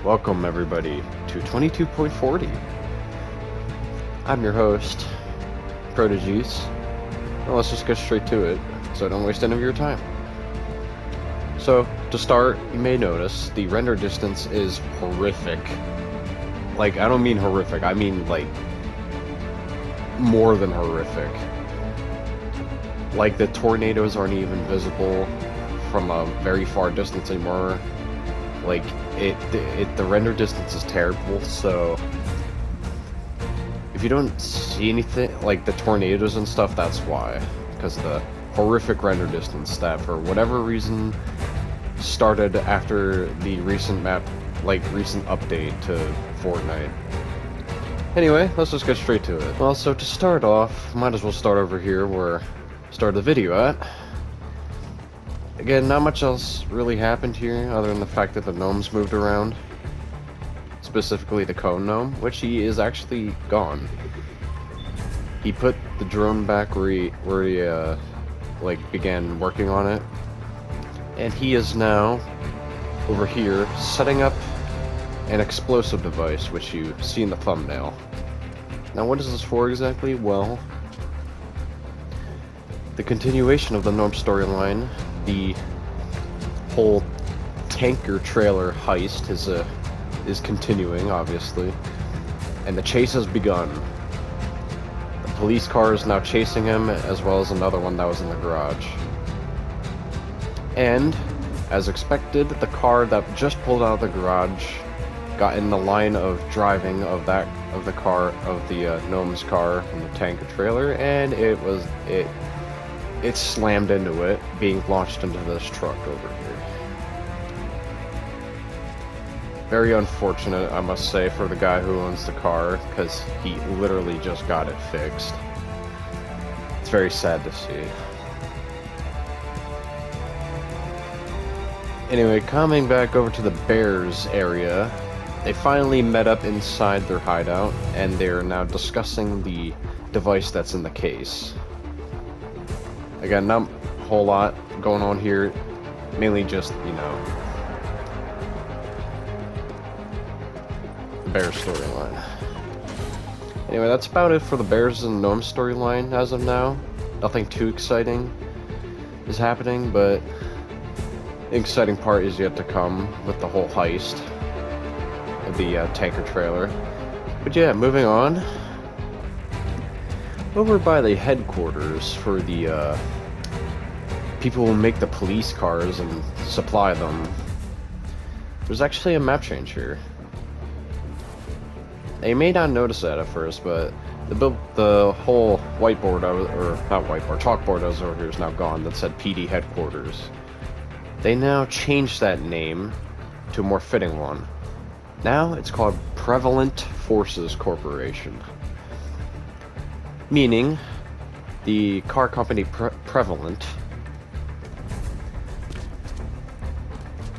Welcome everybody to 22.40. I'm your host, Prodigies. Well, let's just get straight to it, so I don't waste any of your time. So, to start, you may notice the render distance is horrific. Like, I don't mean horrific, I mean, like, more than horrific. Like, the tornadoes aren't even visible from a very far distance anymore. Like, the render distance is terrible, so if you don't see anything, like the tornadoes and stuff, that's why. Because the horrific render distance that, for whatever reason, started after the recent recent update to Fortnite. Anyway, let's just get straight to it. Well, so to start off, might as well start over here where I started the video at. Again, not much else really happened here, other than the fact that the gnomes moved around. Specifically the cone gnome, which he is actually gone. He put the drone back where he began working on it. And he is now over here setting up an explosive device, which you see in the thumbnail. Now what is this for exactly? Well, the continuation of the gnome storyline, the whole tanker trailer heist is continuing, obviously, and the chase has begun. The police car is now chasing him, as well as another one that was in the garage. And, as expected, the car that just pulled out of the garage got in the line of driving of the gnome's car and the tanker trailer, and it slammed into it, being launched into this truck over here. Very unfortunate, I must say, for the guy who owns the car, because he literally just got it fixed. It's very sad to see. Anyway, coming back over to the bears area, they finally met up inside their hideout, and they're now discussing the device that's in the case. Again, not a whole lot going on here, mainly just, you know, the Bears storyline. Anyway, that's about it for the Bears and Gnome storyline as of now. Nothing too exciting is happening, but the exciting part is yet to come with the whole heist of the tanker trailer. But yeah, moving on. Over by the headquarters for the people who make the police cars and supply them, there's actually a map change here. Now, you may not notice that at first, but the whole whiteboard, chalkboard I was over here is now gone that said PD headquarters. They now changed that name to a more fitting one. Now it's called Prevalent Forces Corporation. Meaning, the car company Prevalent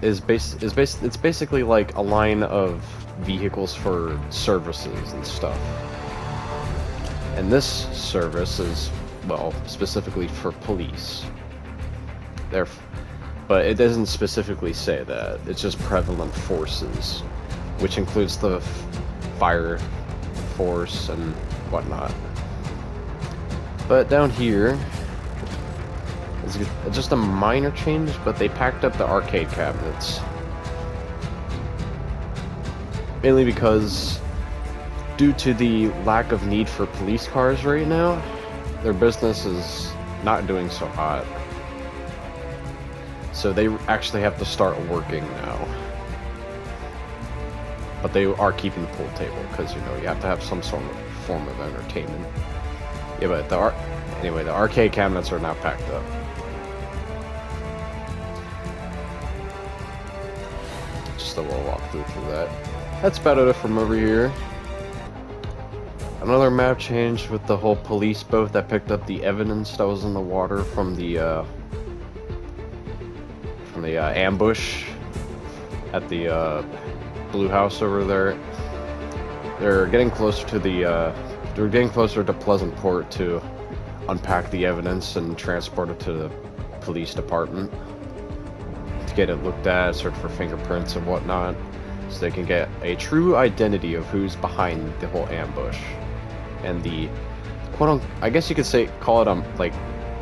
is basically like a line of vehicles for services and stuff. And this service is, well, specifically for police. But it doesn't specifically say that. It's just Prevalent Forces, which includes the fire force and whatnot. But down here, it's just a minor change, but they packed up the arcade cabinets. Mainly because, due to the lack of need for police cars right now, their business is not doing so hot. So they actually have to start working now. But they are keeping the pool table, because, you know, you have to have some sort of form of entertainment. Yeah, but anyway, the arcade cabinets are now packed up. Just a little walkthrough through that. That's about it from over here. Another map change with the whole police boat that picked up the evidence that was in the water from the ambush at the blue house over there. They're getting closer to Pleasantport to unpack the evidence and transport it to the police department to get it looked at, search for fingerprints and whatnot. so they can get a true identity of who's behind the whole ambush. And the I guess you could call it a like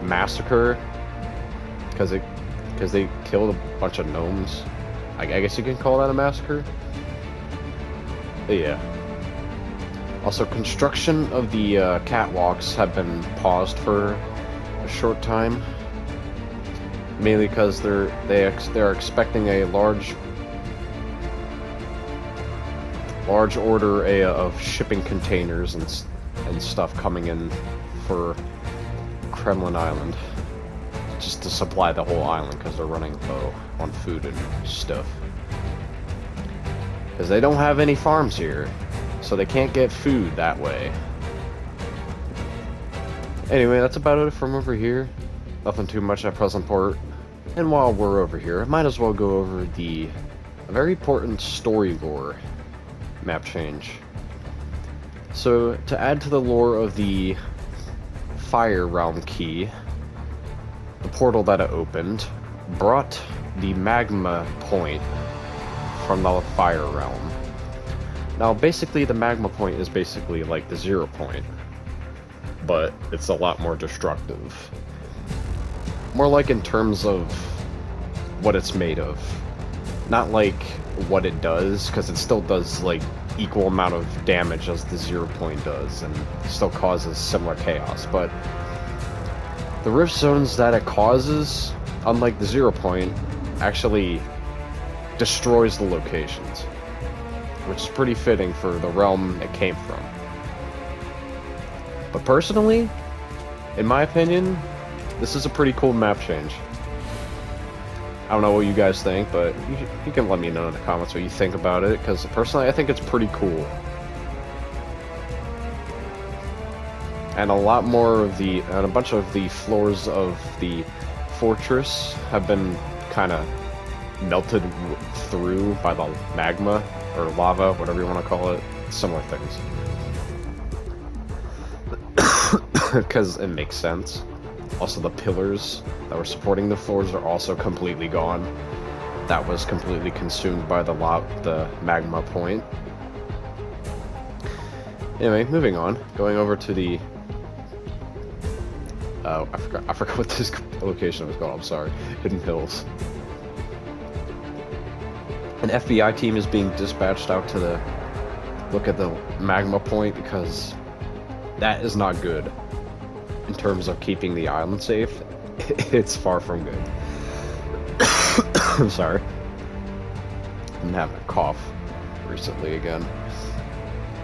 massacre, because they killed a bunch of gnomes. I guess you can call that a massacre. But yeah. Also, construction of the catwalks have been paused for a short time, mainly because they're expecting a large order of shipping containers and stuff coming in for Kremlin Island, just to supply the whole island, because they're running low on food and stuff. Because they don't have any farms here, so they can't get food that way. Anyway, that's about it from over here. Nothing too much at present port. And while we're over here, I might as well go over a very important story lore map change. So, to add to the lore of the Fire Realm key, the portal that it opened brought the magma point from the Fire Realm. Now, basically, the magma point is basically like the 0 point, but it's a lot more destructive. More like in terms of what it's made of. Not like what it does, because it still does like equal amount of damage as the 0 point does, and still causes similar chaos, but the rift zones that it causes, unlike the 0 point, actually destroys the locations, which is pretty fitting for the realm it came from. But personally, in my opinion, this is a pretty cool map change. I don't know what you guys think, but you can let me know in the comments what you think about it, because personally I think it's pretty cool. And a bunch of the floors of the fortress have been kind of melted through by the magma, or lava, whatever you want to call it. Similar things. Because it makes sense. Also, the pillars that were supporting the floors are also completely gone. That was completely consumed by the magma point. Anyway, moving on. Going over to the... Oh, I forgot what this location was called, I'm sorry. Hidden Hills. An FBI team is being dispatched out to look at the magma point, because that is not good. In terms of keeping the island safe, it's far from good. I'm sorry. I'm having a cough recently again.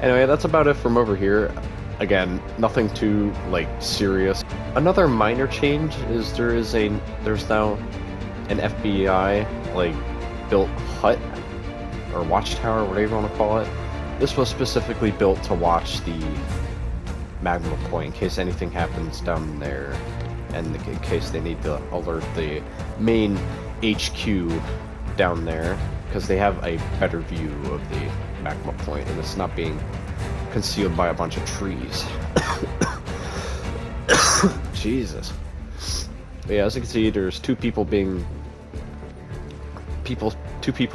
Anyway, that's about it from over here. Again, nothing too, like, serious. Another minor change is there's now an FBI, like, built hut, or watchtower, whatever you want to call it. This was specifically built to watch the magma point in case anything happens down there, and in case they need to alert the main HQ down there, because they have a better view of the magma point and it's not being concealed by a bunch of trees. Jesus. But yeah, as you can see, there's two people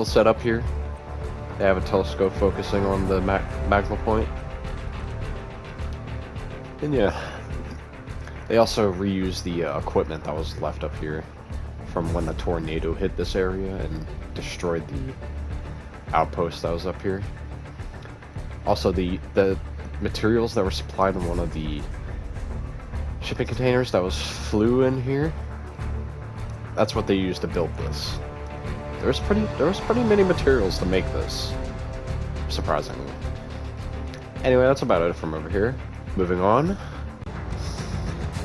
set up here. They have a telescope focusing on the magma point. And yeah, they also reused the equipment that was left up here from when the tornado hit this area and destroyed the outpost that was up here. Also, the materials that were supplied in one of the shipping containers that flew in here, that's what they used to build this. There was pretty many materials to make this, surprisingly. Anyway, that's about it from over here. Moving on,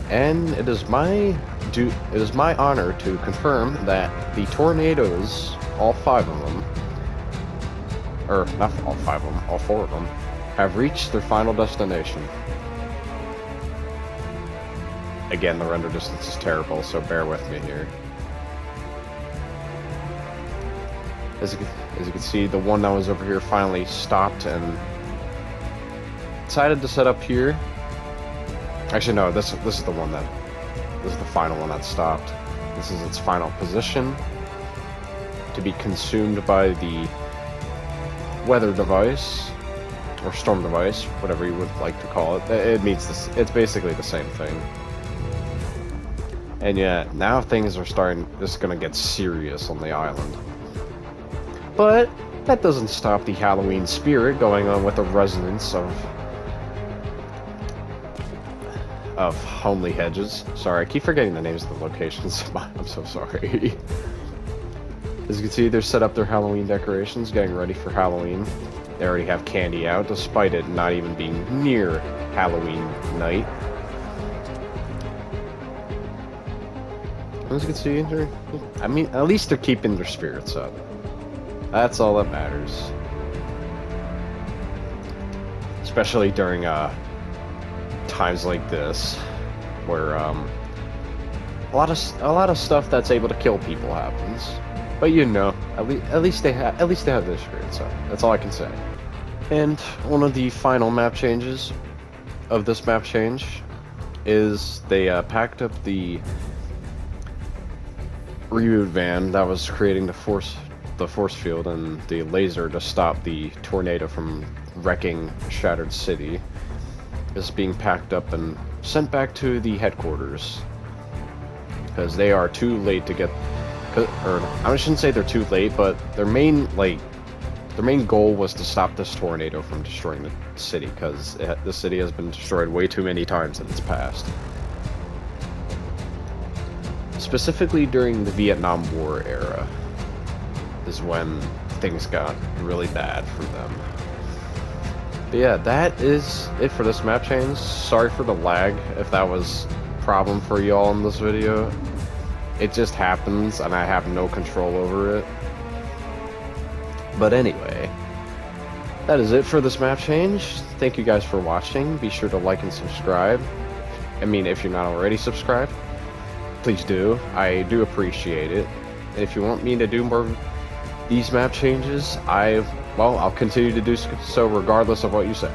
and it is my honor to confirm that the tornadoes, all 5 of them, or not all 5 of them, all 4 of them, have reached their final destination. Again, the render distance is terrible, so bear with me here. As you can see, the one that was over here finally stopped and decided to set up here. Actually, no, this is the one this is the final one that stopped. This is its final position to be consumed by the weather device, or storm device, whatever you would like to call it. It means this. It's basically the same thing. And yeah, now things are starting. It's gonna get serious on the island. But that doesn't stop the Halloween spirit going on with the residents of Homely Hedges. Sorry, I keep forgetting the names of the locations. I'm so sorry. As you can see, they're set up their Halloween decorations, getting ready for Halloween. They already have candy out, despite it not even being near Halloween night. As you can see, I mean, at least they're keeping their spirits up. That's all that matters. Especially during times like this, where a lot of stuff that's able to kill people happens. But you know, at least they have their spirits up. That's all I can say. And one of the final map changes of this map change is they packed up the reboot van that was creating the force field and the laser to stop the tornado from wrecking Shattered City. Is being packed up and sent back to the headquarters because they are too late to get. Or I shouldn't say they're too late, but their main goal was to stop this tornado from destroying the city, because the city has been destroyed way too many times in its past. Specifically during the Vietnam War era is when things got really bad for them. But yeah, that is it for this map change. Sorry for the lag if that was a problem for y'all in this video. It just happens, and I have no control over it. But anyway, that is it for this map change. Thank you guys for watching. Be sure to like and subscribe. I mean, if you're not already subscribed, please do. I do appreciate it. And if you want me to do more of these map changes, I'll continue to do so regardless of what you say.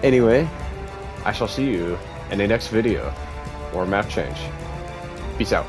Anyway, I shall see you in the next video or map change. Peace out.